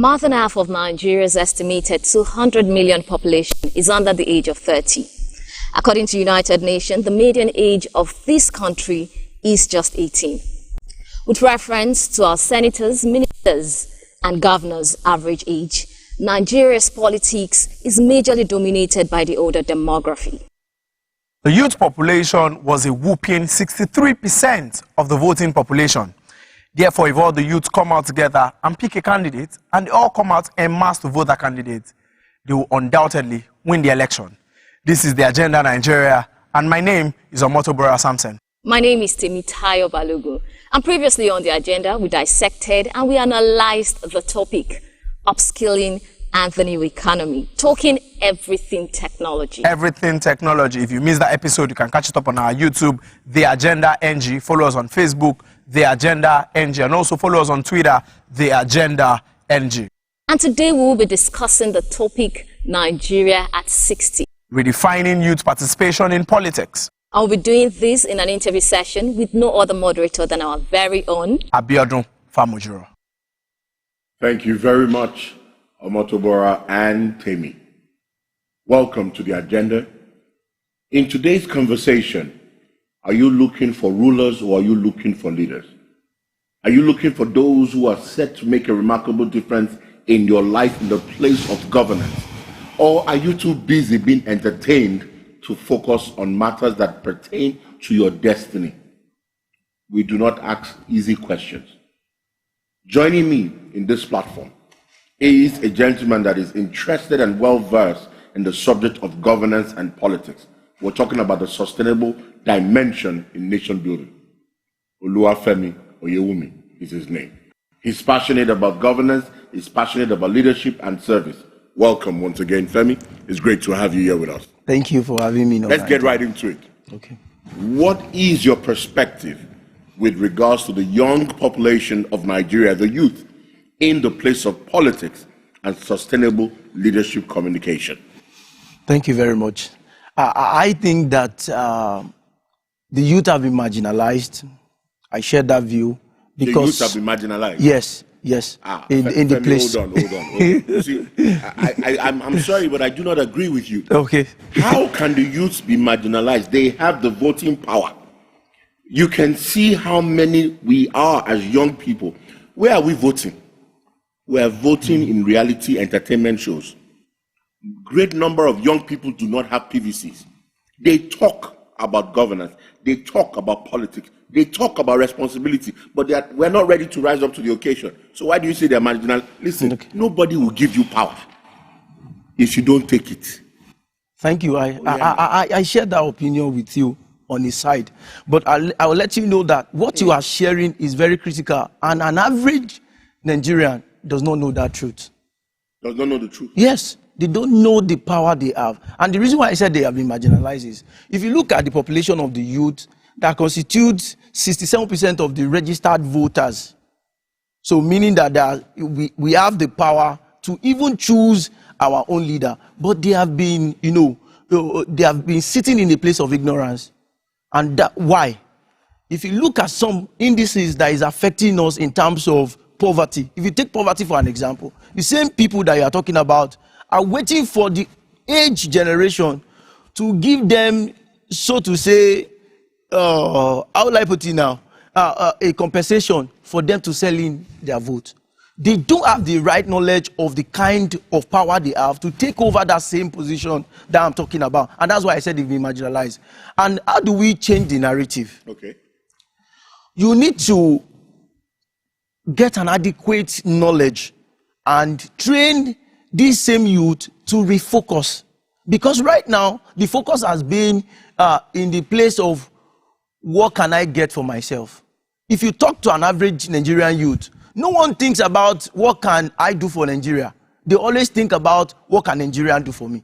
More than half of Nigeria's estimated 200 million population is under the age of 30. According to United Nations, the median age of this country is just 18. With reference to our senators, ministers, and governors' average age, Nigeria's politics is majorly dominated by the older demography. The youth population was a whopping 63% of the voting population. Therefore, if all the youth come out together and pick a candidate, and they all come out en masse to vote that candidate, they will undoubtedly win the election. This is the Agenda Nigeria, and my name is Adeboye Samson. My name is Temitayo Balogun. And previously on the agenda, we dissected and we analyzed the topic, upskilling and the new economy, talking everything technology. Everything technology. If you missed that episode, you can catch it up on our YouTube, The Agenda NG. Follow us on Facebook, The Agenda NG, and also follow us on Twitter, The Agenda NG. And today we will be discussing the topic, Nigeria at 60. Redefining youth participation in politics. I'll be doing this in an interview session with no other moderator than our very own Abiodun Famujiro. Thank you very much, Omotobora and Temi. Welcome to the agenda. In today's conversation, are you looking for rulers or are you looking for leaders? Are you looking for those who are set to make a remarkable difference in your life in the place of governance? Or are you too busy being entertained to focus on matters that pertain to your destiny? We do not ask easy questions. Joining me in this platform is a gentleman that is interested and well-versed in the subject of governance and politics. We're talking about the sustainable dimension in nation building. Oluwafemi Oyewumi is his name. He's passionate about governance, he's passionate about leadership and service. Welcome once again, Femi. It's great to have you here with us. Thank you for having me. Let's get right into it. Okay. What is your perspective with regards to the young population of Nigeria, the youth, in the place of politics and sustainable leadership communication? Thank you very much. I think that the youth have been marginalized. I share that view because the youth have been marginalized. Yes. In the place. Hold on. See, I'm sorry, but I do not agree with you. Okay. How can the youths be marginalized? They have the voting power. You can see how many we are as young people. Where are we voting? We are voting in reality entertainment shows. Great number of young people do not have PVCs. They talk about governance. They talk about politics. They talk about responsibility, but we're not ready to rise up to the occasion. So why do you say they're marginal? Listen, Nobody will give you power if you don't take it. Thank you. I share that opinion with you on his side. But I will let you know that what you are sharing is very critical. And an average Nigerian does not know that truth. Does not know the truth? Yes. They don't know the power they have. And the reason why I said they have been marginalized is, if you look at the population of the youth, that constitutes 67% of the registered voters. So meaning that we have the power to even choose our own leader. But they have been, they have been sitting in a place of ignorance. And why? If you look at some indices that is affecting us in terms of poverty, if you take poverty for an example, the same people that you are talking about are waiting for the age generation to give them, so to say, how will I put it now, a compensation for them to sell in their vote. They don't have the right knowledge of the kind of power they have to take over that same position that I'm talking about. And that's why I said they've been marginalized. And how do we change the narrative? Okay. You need to get an adequate knowledge and train these same youth to refocus. Because right now, the focus has been in the place of what can I get for myself. If you talk to an average Nigerian youth, no one thinks about what can I do for Nigeria. They always think about what can Nigerian do for me.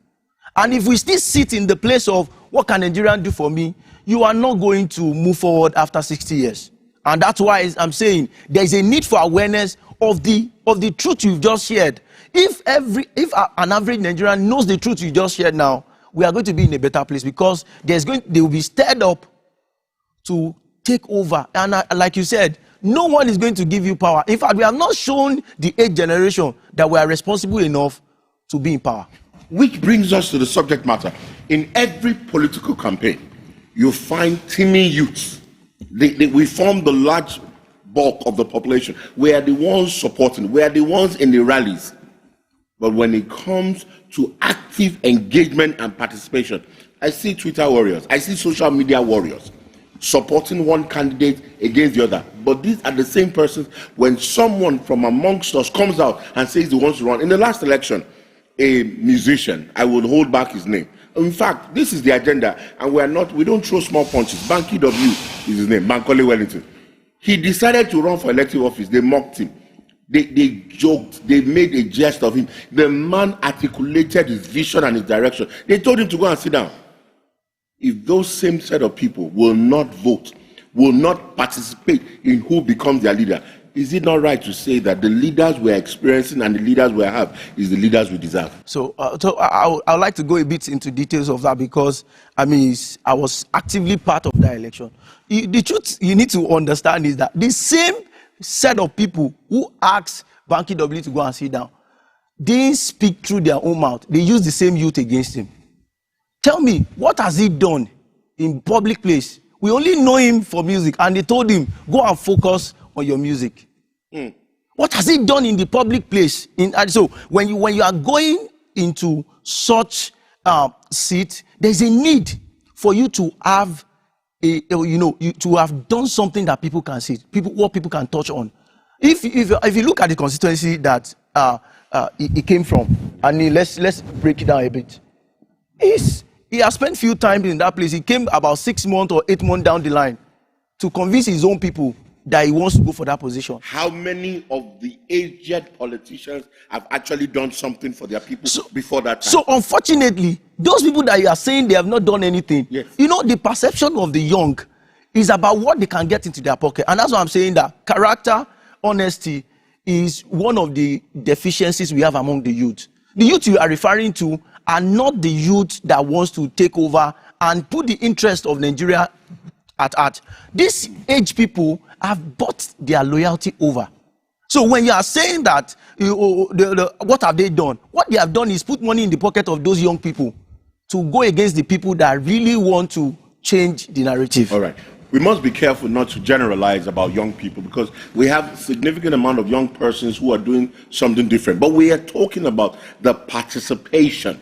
And if we still sit in the place of what can Nigerian do for me, you are not going to move forward after 60 years. And that's why I'm saying there is a need for awareness of the truth you've just shared. If an average Nigerian knows the truth you just shared now, we are going to be in a better place, because they will be stirred up to take over. And like you said, no one is going to give you power. In fact, we have not shown the 8th generation that we are responsible enough to be in power. Which brings us to the subject matter. In every political campaign, you find teeming youths. We form the large bulk of the population. We are the ones supporting. We are the ones in the rallies. But when it comes to active engagement and participation, I see Twitter warriors. I see social media warriors supporting one candidate against the other. But these are the same persons when someone from amongst us comes out and says he wants to run. In the last election, a musician, I would hold back his name. In fact, this is the agenda, and we don't throw small punches. Banky W is his name, Bankole Wellington. He decided to run for elective office. They mocked him. They joked. They made a jest of him. The man articulated his vision and his direction. They told him to go and sit down. If those same set of people will not vote, will not participate in who becomes their leader, is it not right to say that the leaders we're experiencing and the leaders we have is the leaders we deserve? So I would like to go a bit into details of that because, I was actively part of that election. The truth you need to understand is that the same set of people who asked Banky W to go and sit down didn't speak through their own mouth. They used the same youth against him. Tell me, what has he done in public place? We only know him for music, and they told him, go and focus on your music. What has he done in the public place? So when you are going into such seat, there's a need for you to have to have done something that people can see, what people can touch on. If you look at the constituency that he came from, and let's break it down a bit. He has spent few time in that place. He came about 6 months or 8 months down the line to convince his own people that he wants to go for that position. How many of the aged politicians have actually done something for their people before that time? So unfortunately, those people that you are saying they have not done anything, yes. The perception of the young is about what they can get into their pocket. And that's why I'm saying that character, honesty is one of the deficiencies we have among the youth. The youth you are referring to are not the youth that wants to take over and put the interest of Nigeria at heart. These age people have bought their loyalty over. So when you are saying that, what have they done? What they have done is put money in the pocket of those young people to go against the people that really want to change the narrative. All right. We must be careful not to generalize about young people because we have a significant amount of young persons who are doing something different. But we are talking about the participation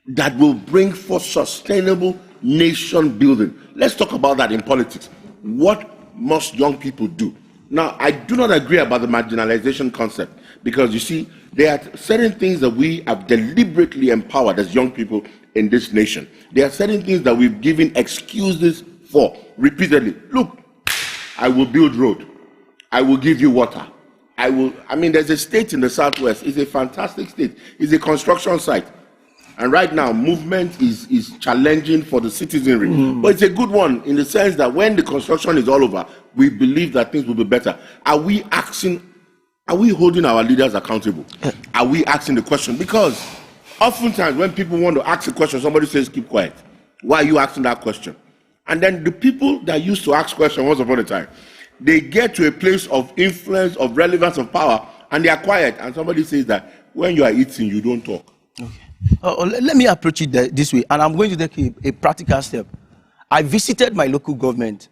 that will bring forth sustainable nation building. Let's talk about that in politics. What must young people do? Now, I do not agree about the marginalization concept because, you see, there are certain things that we have deliberately empowered as young people in this nation. There are certain things that we've given excuses for repeatedly. Look, I will build road. I will give you water. There's a state in the Southwest. It's a fantastic state. It's a construction site. And right now, movement is challenging for the citizenry. But it's a good one in the sense that when the construction is all over, we believe that things will be better. Are we holding our leaders accountable? Are we asking the question? Because oftentimes when people want to ask a question, somebody says, keep quiet. Why are you asking that question? And then the people that used to ask questions once upon a time, they get to a place of influence, of relevance, of power, and they are quiet. And somebody says that when you are eating, you don't talk. Okay. Let me approach it this way, and I'm going to take a practical step. I visited my local government.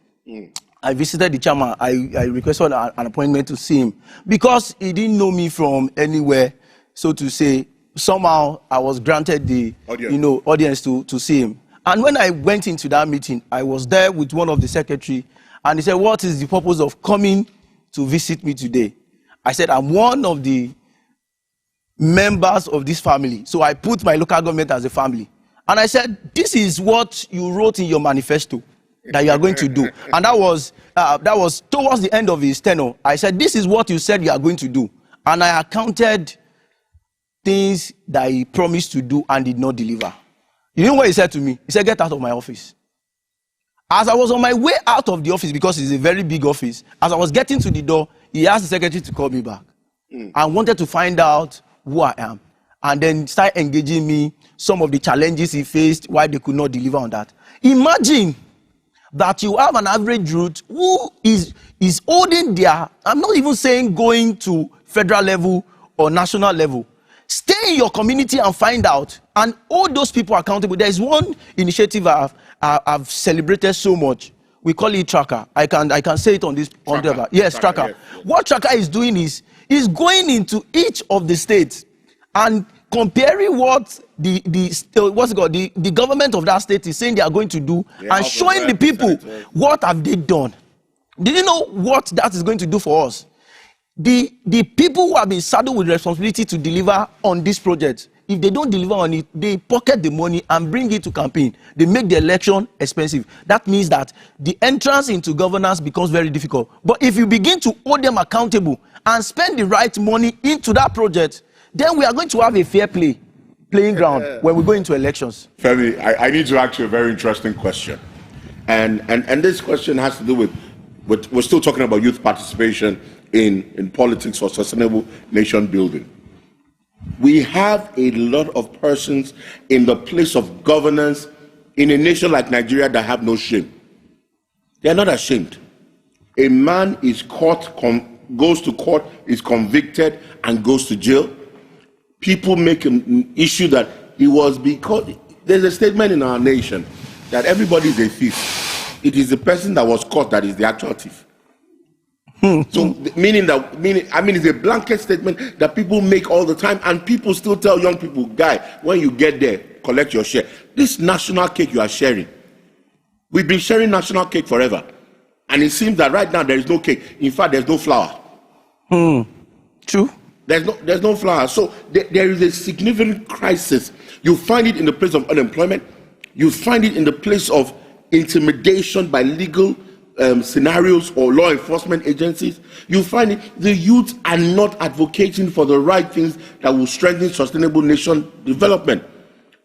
I visited the chairman. I requested an appointment to see him because he didn't know me from anywhere, so to say. Somehow I was granted the audience to see him. And when I went into that meeting, I was there with one of the secretary, and he said, "What is the purpose of coming to visit me today?" I said, "I'm one of the members of this family." So I put my local government as a family. And I said, "This is what you wrote in your manifesto that you are going to do." And that was towards the end of his tenure. I said, "This is what you said you are going to do." And I accounted things that he promised to do and did not deliver. You know what he said to me? He said, "Get out of my office." As I was on my way out of the office, because it's a very big office, as I was getting to the door, he asked the secretary to call me back. And wanted to find out who I am. And then start engaging me, some of the challenges he faced, why they could not deliver on that. Imagine that you have an average youth who is holding their, I'm not even saying going to federal level or national level. Stay in your community and find out and hold those people accountable. There is one initiative I've celebrated so much. We call it Tracker. I can say it on this. Tracker. Yes, Tracker. Yes. What Tracker is doing is going into each of the states and comparing what the government of that state is saying they are going to do, and showing the people what have they done. Do you know what that is going to do for us? The people who have been saddled with responsibility to deliver on this project, if they don't deliver on it, they pocket the money and bring it to campaign. They make the election expensive. That means that the entrance into governance becomes very difficult. But if you begin to hold them accountable and spend the right money into that project, then we are going to have a fair playing ground when we go into elections. Femi, I need to ask you a very interesting question. And this question has to do with we're still talking about youth participation in politics for sustainable nation building. We have a lot of persons in the place of governance in a nation like Nigeria that have no shame. They are not ashamed. A man is caught, goes to court, is convicted, and goes to jail. People make an issue that it was because there's a statement in our nation that everybody is a thief. It is the person that was caught that is the actual thief. So meaning it's a blanket statement that people make all the time, and people still tell young people, guy, when you get there, collect your share. This national cake you are sharing, we've been sharing national cake forever, and it seems that right now there is no cake. In fact, there's no flour. True. There's no flour. So there is a significant crisis. You find it in the place of unemployment. You find it in the place of intimidation by legal scenarios or law enforcement agencies. You find it, the youth are not advocating for the right things that will strengthen sustainable nation development.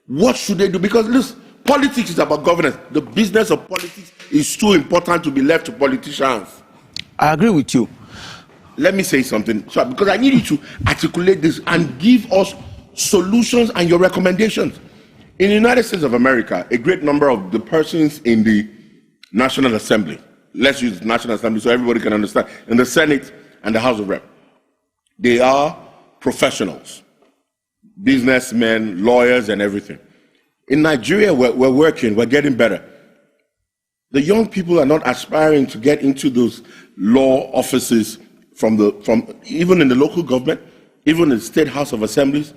What should they do? Because listen, politics is about governance. The business of politics is too important to be left to politicians. I agree with you. Let me say something, because I need you to articulate this and give us solutions and your recommendations. In the United States of America, a great number of the persons in the National Assembly, let's use the National Assembly so everybody can understand, in the Senate and the House of Rep, they are professionals, businessmen, lawyers, and everything. In Nigeria, we're working, we're getting better. The young people are not aspiring to get into those law offices from even in the local government, even in the State House of Assemblies.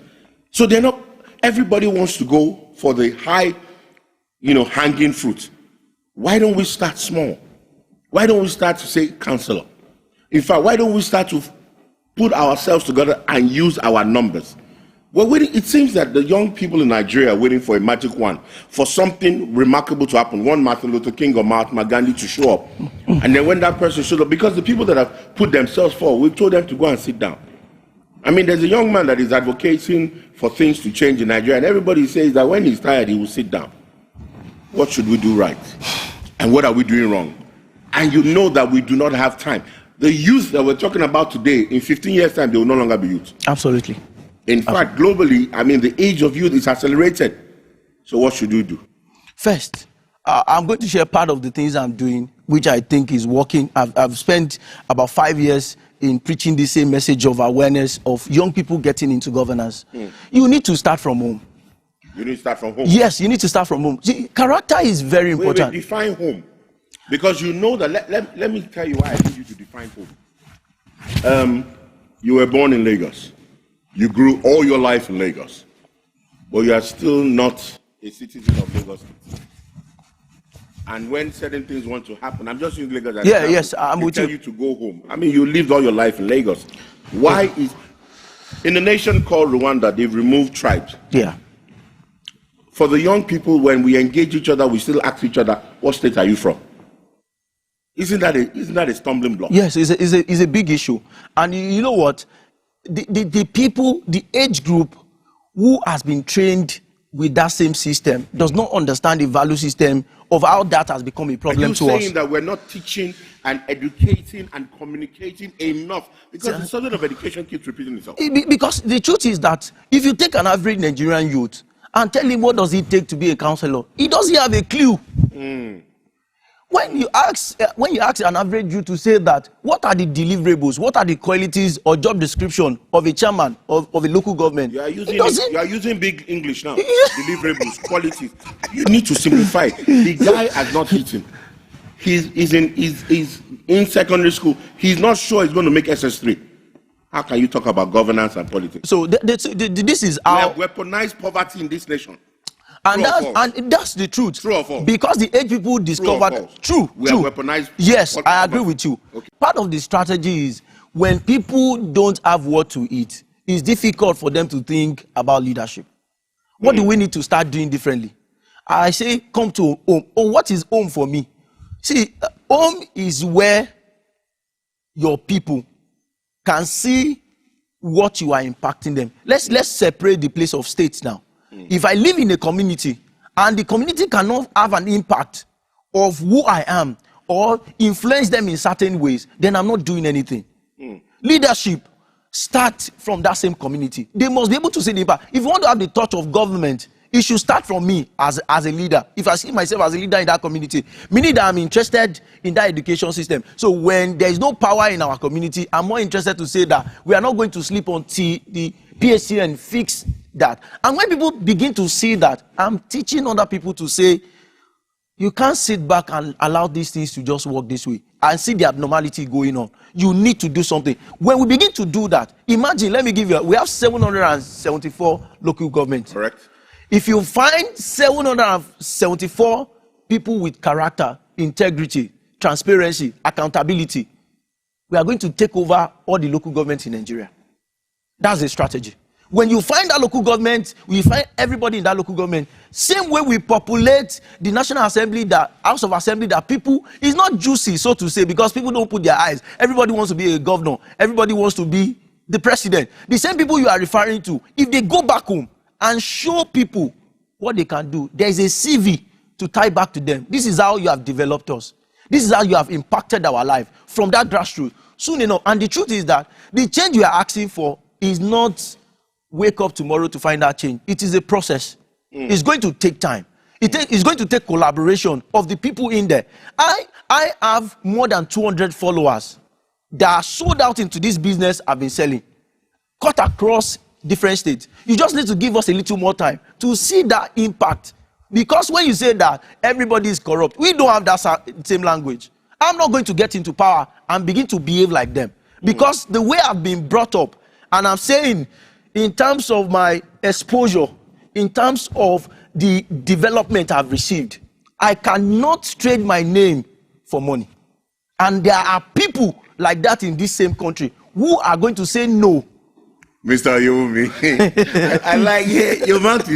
So they're not, everybody wants to go for the high, hanging fruit. Why don't we start small? Why don't we start to say councillor? In fact, why don't we start to put ourselves together and use our numbers? We're waiting. It seems that the young people in Nigeria are waiting for a magic wand, for something remarkable to happen. One Martin Luther King or Mahatma Gandhi to show up. And then when that person shows up, because the people that have put themselves forward, we told them to go and sit down. I mean, there's a young man that is advocating for things to change in Nigeria, and everybody says that when he's tired, he will sit down. What should we do right? And what are we doing wrong? And you know that we do not have time. The youth that we're talking about today, in 15 years' time, they will no longer be youth. Absolutely. In fact, globally, the age of youth is accelerated. So what should we do? First, I'm going to share part of the things I'm doing, which I think is working. I've spent about 5 years in preaching the same message of awareness of young people getting into governance. You need to start from home. You need to start from home? Yes, you need to start from home. See, character is very important. Wait, define home. Because you know that, let me tell you why I need you to define home. You were born in Lagos. You grew all your life in Lagos. But you are still not a citizen of Lagos State. And when certain things want to happen, I'm just using Lagos as an example. Yes, I'm with you. Tell you to go home. You lived all your life in Lagos. Why is, in a nation called Rwanda, they've removed tribes. Yeah. For the young people, when we engage each other, we still ask each other, what state are you from? Isn't that a stumbling block? Yes, it's a big issue. And you know what? The people, the age group who has been trained with that same system does not understand the value system of how that has become a problem to us. Are you saying that we're not teaching and educating and communicating enough? Because the subject of education keeps repeating itself. Because the truth is that if you take an average Nigerian youth and tell him what does it take to be a counselor, he doesn't have a clue. when you ask an average youth to say that, what are the deliverables, what are the qualities or job description of a chairman of a local government? You are using big English now. Deliverables, qualities. You need to simplify. The guy has not hit him. He's in secondary school. He's not sure he's going to make SS3. How can you talk about governance and politics? So this is we our have weaponized poverty in this nation. And that's the truth. True or false? Because the age people discovered. True. We have weaponized. Yes, I agree with you. Okay. Part of the strategy is when people don't have what to eat, it's difficult for them to think about leadership. What do we need to start doing differently? I say, come to home. Oh, what is home for me? See, home is where your people can see what you are impacting them. Let's separate the place of states now. If I live in a community and the community cannot have an impact of who I am or influence them in certain ways, then I'm not doing anything. Leadership starts from that same community. They must be able to see the impact. If you want to have the touch of government, it should start from me as a leader. If I see myself as a leader in that community, meaning that I'm interested in that education system. So when there is no power in our community, I'm more interested to say that we are not going to sleep until the PSCN fix that. And when people begin to see that, I'm teaching other people to say, you can't sit back and allow these things to just work this way and see the abnormality going on. You need to do something. When we begin to do that, imagine, let me give you, we have 774 local governments. Correct. If you find 774 people with character, integrity, transparency, accountability, we are going to take over all the local governments in Nigeria. That's the strategy. When you find that local government, we find everybody in that local government. Same way we populate the National Assembly, the House of Assembly, that people, it's not juicy, so to say, because people don't put their eyes. Everybody wants to be a governor. Everybody wants to be the president. The same people you are referring to, if they go back home and show people what they can do, there is a CV to tie back to them. This is how you have developed us. This is how you have impacted our life from that grassroots. Soon enough, and the truth is that the change you are asking for is not wake up tomorrow to find that change. It is a process. It's going to take time. It's going to take collaboration of the people in there. I have more than 200 followers that are sold out into this business I've been selling, cut across different states. You just need to give us a little more time to see that impact. Because when you say that everybody is corrupt, we don't have that same language. I'm not going to get into power and begin to behave like them. Because the way I've been brought up, and I'm saying, in terms of my exposure, in terms of the development I've received, I cannot trade my name for money. And there are people like that in this same country who are going to say no. Mr. Yomi, I like your mouth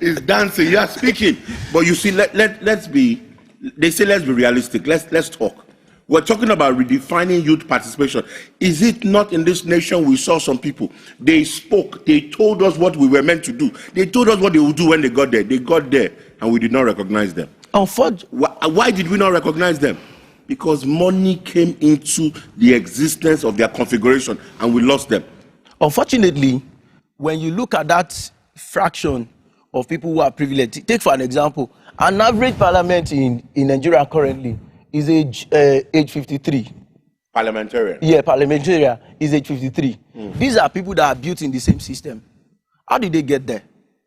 is dancing. You are speaking, but you see, let's be. They say let's be realistic. Let's talk. We're talking about redefining youth participation. Is it not in this nation we saw some people? They spoke. They told us what we were meant to do. They told us what they would do when they got there. They got there, and we did not recognize them. Why did we not recognize them? Because money came into the existence of their configuration, and we lost them. Unfortunately, when you look at that fraction of people who are privileged, take for an example, an average parliament in Nigeria currently is age 53. Parliamentarian? Yeah, parliamentarian is age 53. These are people that are built in the same system. How did they get there?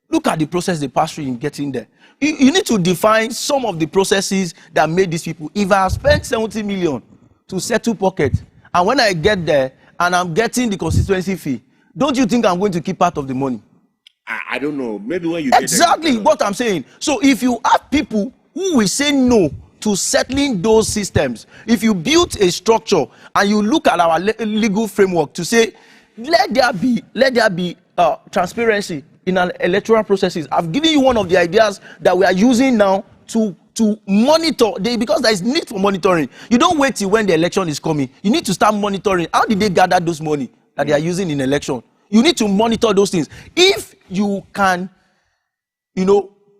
Look at the process they passed through in getting there. You need to define some of the processes that made these people. If I have spent 70 million to settle pockets, and when I get there and I'm getting the constituency fee, don't you think I'm going to keep part of the money? I don't know. Maybe when you exactly what I'm saying. So if you have people who will say no to settling those systems, if you build a structure and you look at our legal framework to say, let there be transparency in our electoral processes. I've given you one of the ideas that we are using now to monitor, because there is need for monitoring. You don't wait till when the election is coming. You need to start monitoring. How did they gather those money that they are using in election? You need to monitor those things. If you can,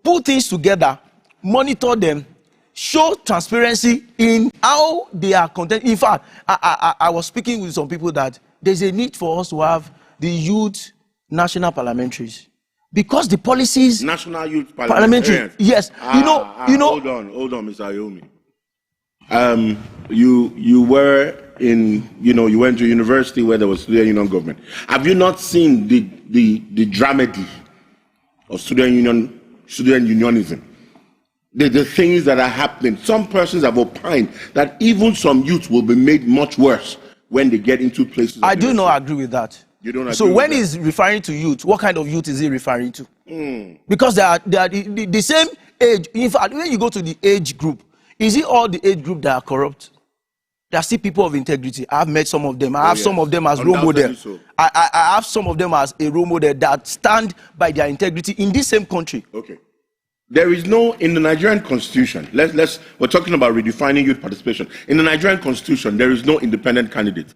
put things together, monitor them, show transparency in how they are content. In fact, I was speaking with some people that there's a need for us to have the youth national parliamentaries. Because the policies... National youth parliamentarians. Yes. Hold on, Mr. Ayomi. You were in, you went to university where there was student union government. Have you not seen the dramedy of student unionism? The things that are happening. Some persons have opined that even some youth will be made much worse when they get into places. I do not agree with that. You don't agree so with when that? he's referring to youth, what kind of youth is he referring to? Because they are the same age. In fact, when you go to the age group, is it all the age group that are corrupt? There are still people of integrity. I've met some of them. I have some of them as role model. So. I have some of them as a role model that stand by their integrity in this same country. Okay. There is no, in the Nigerian constitution, we're talking about redefining youth participation. In the Nigerian constitution, there is no independent candidate.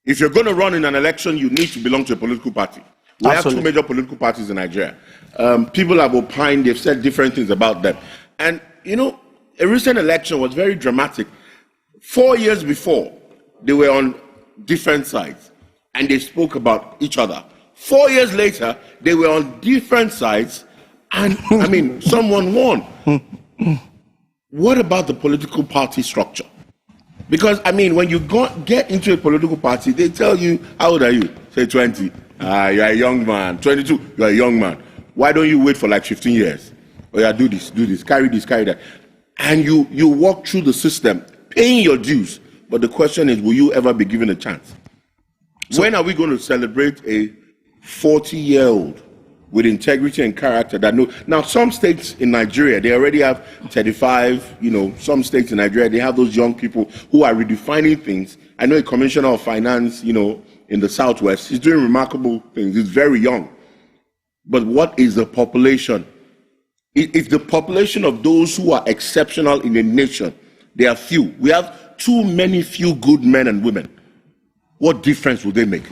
If you're going to run in an election, you need to belong to a political party. We have two major political parties in Nigeria. People have opined, they've said different things about them. And, a recent election was very dramatic. 4 years before, they were on different sides and they spoke about each other. 4 years later, they were on different sides and, someone won. What about the political party structure? Because, when you get into a political party, they tell you, how old are you? Say 20. You're a young man. 22, you're a young man. Why don't you wait for like 15 years? Oh yeah, do this, carry that. And you walk through the system, paying your dues. But the question is, will you ever be given a chance? So, when are we going to celebrate a 40-year-old with integrity and character that know? Now, some states in Nigeria, they already have 35, some states in Nigeria, they have those young people who are redefining things. I know a commissioner of finance, in the Southwest, he's doing remarkable things. He's very young. But what is the population? If the population of those who are exceptional in a nation, they are few. We have too many few good men and women. What difference will they make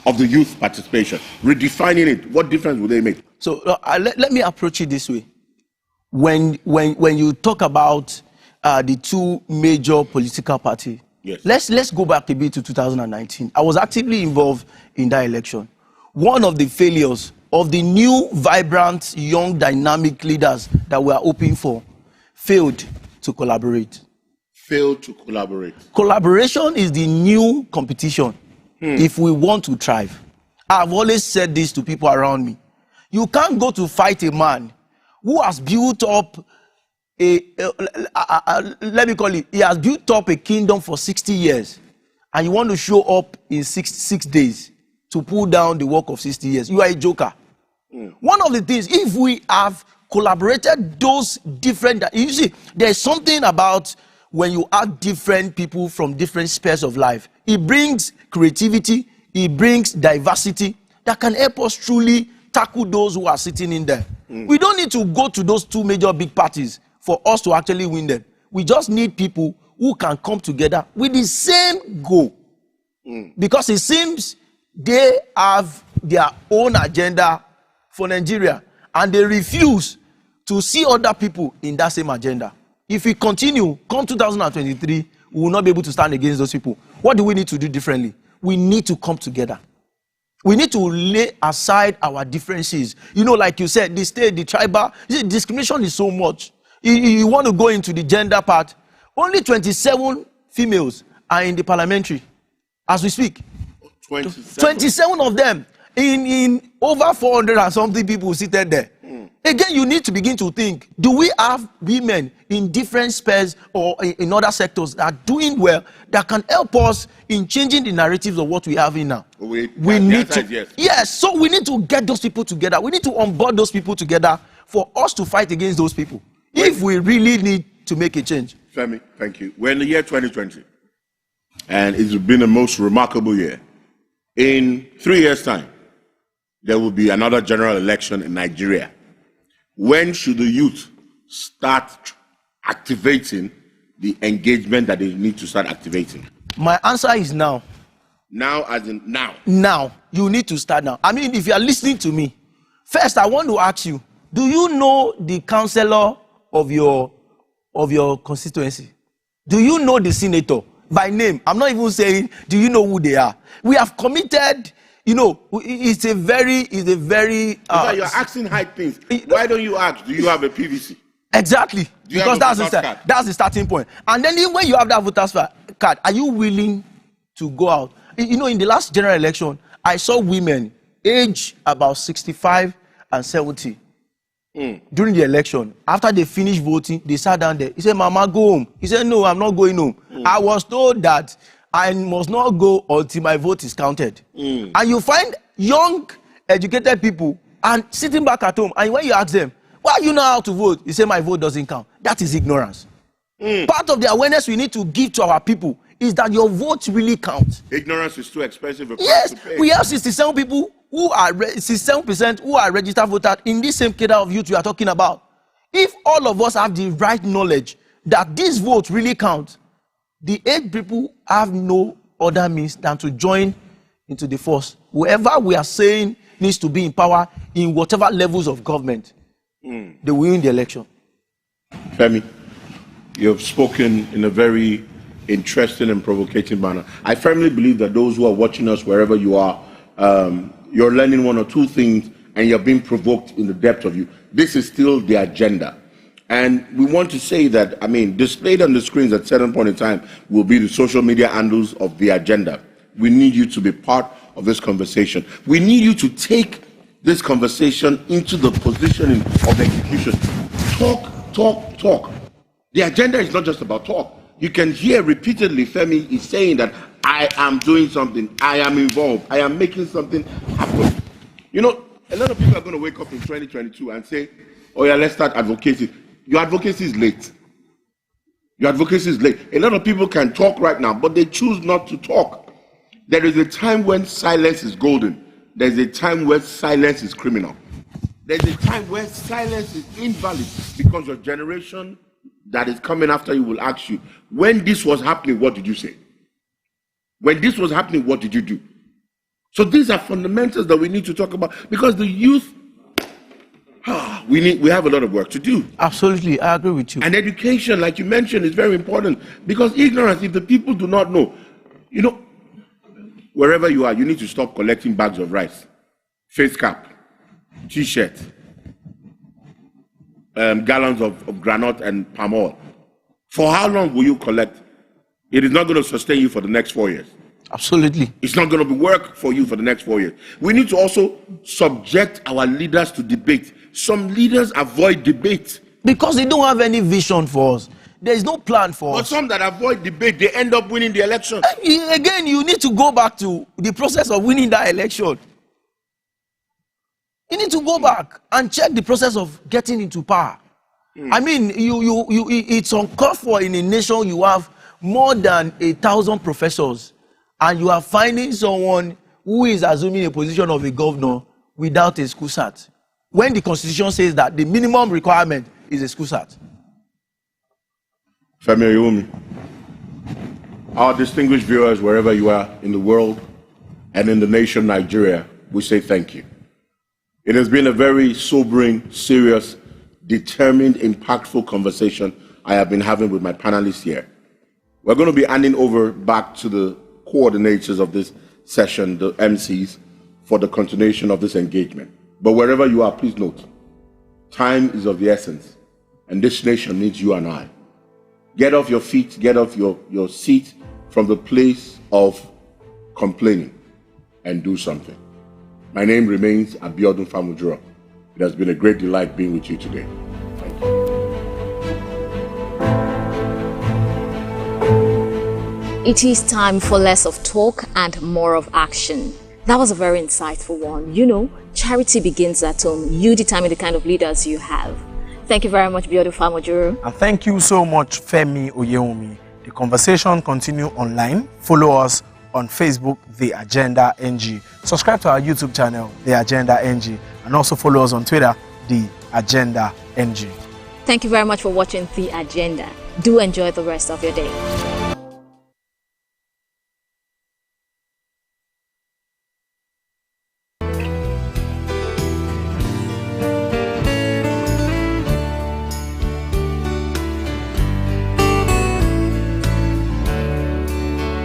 of the youth participation? Redefining it, what difference will they make? So let me approach it this way. When you talk about the two major political parties, yes. let's go back a bit to 2019. I was actively involved in that election. One of the failures of the new, vibrant, young, dynamic leaders that we are hoping for failed to collaborate. Failed to collaborate. Collaboration is the new competition if we want to thrive. I've always said this to people around me. You can't go to fight a man who has built up let me call it, he has built up a kingdom for 60 years and you want to show up in six days to pull down the work of 60 years. You are a joker. One of the things, if we have collaborated those different, you see, there's something about when you have different people from different spheres of life. It brings creativity, it brings diversity that can help us truly tackle those who are sitting in there. We don't need to go to those two major big parties for us to actually win them. We just need people who can come together with the same goal. Because it seems they have their own agenda for Nigeria and they refuse to see other people in that same agenda. If we continue, come 2023, we will not be able to stand against those people. What do we need to do differently? We need to come together. We need to lay aside our differences. Like you said, the state, the tribal, discrimination is so much. You want to go into the gender part, only 27 females are in the parliamentary as we speak. 27 of them in over 400 and something people seated there. Again, you need to begin to think, do we have women in different spheres or in other sectors that are doing well that can help us in changing the narratives of what we have in now? We need to, yes, so we need to get those people together. We need to onboard those people together for us to fight against those people. If we really need to make a change. Femi, thank you. We're in the year 2020, and it's been the most remarkable year. In 3 years' time, there will be another general election in Nigeria. When should the youth start activating the engagement that they need to start activating? My answer is now. Now as in now? Now. You need to start now. If you are listening to me, first I want to ask you, do you know the councillor of your constituency? Do you know the senator by name? I'm not even saying, do you know who they are? We have committed, it's a very. You're asking high things. Why don't you ask, do you have a PVC? Exactly. Do you have Because a voter's card? that's the starting point. And then even when you have that voter's card, are you willing to go out? You know, in the last general election, I saw women age about 65 and 70 during the election. After they finished voting, they sat down there. He said, Mama, go home. He said, no, I'm not going home. I was told that I must not go until my vote is counted. And you find young, educated people and sitting back at home, and when you ask them, why you know how to vote? He say, my vote doesn't count. That is ignorance. Part of the awareness we need to give to our people is that your vote really counts. Ignorance is too expensive. Yes, we have 67 people who are 67% who are registered voters in this same cadre of youth we are talking about. If all of us have the right knowledge that this vote really counts, the 8 people have no other means than to join into the force. Whoever we are saying needs to be in power in whatever levels of government, they will win the election. Femi, you have spoken in a very interesting and provocative manner. I firmly believe that those who are watching us wherever you are, you're learning one or two things and you're being provoked in the depth of you. This is still the agenda. And we want to say that, displayed on the screens at a certain point in time will be the social media handles of the agenda. We need you to be part of this conversation. We need you to take this conversation into the positioning of execution. Talk. The agenda is not just about talk. You can hear repeatedly Femi is saying that I am doing something, I am involved, I am making something happen. You know, a lot of people are going to wake up in 2022 and say, oh yeah, let's start advocacy. Your advocacy is late. Your advocacy is late. A lot of people can talk right now, but they choose not to talk. There is a time when silence is golden. There's a time where silence is criminal. There's a time where silence is invalid because your generation that is coming after you will ask you, when this was happening, what did you say? When this was happening, what did you do? So these are fundamentals that we need to talk about because the youth, we have a lot of work to do. Absolutely, I agree with you. And education, like you mentioned, is very important because ignorance, if the people do not know, you know, wherever you are, you need to stop collecting bags of rice, face cap, T-shirt, gallons of granite and palm oil. For how long will you collect? It is not going to sustain you for the next 4 years. Absolutely. It's not going to work for you for the next 4 years. We need to also subject our leaders to debate. Some leaders avoid debate. Because they don't have any vision for us. There is no plan for us. But some that avoid debate, they end up winning the election. Again, you need to go back to the process of winning that election. You need to go back and check the process of getting into power. It's uncalled for in a nation you have more than 1,000 professors and you are finding someone who is assuming a position of a governor without a school cert. When the constitution says that the minimum requirement is a school cert. Femi Oyewumi, our distinguished viewers wherever you are in the world and in the nation Nigeria, we say thank you. It has been a very sobering, serious, determined, impactful conversation I have been having with my panelists here. We're going to be handing over back to the coordinators of this session, the MCs, for the continuation of this engagement. But wherever you are, please note, time is of the essence, and this nation needs you and I. Get off your feet, get off your seat from the place of complaining and do something. My name remains Abiodun Famujura. It has been a great delight being with you today. Thank you. It is time for less of talk and more of action. That was a very insightful one. You know, charity begins at home. You determine the kind of leaders you have. Thank you very much, Abiodun Famujura. And thank you so much, Femi Oyewumi. The conversation continue online. Follow us on Facebook, The Agenda NG. Subscribe to our YouTube channel, The Agenda NG. And also follow us on Twitter, The Agenda NG. Thank you very much for watching The Agenda. Do enjoy the rest of your day.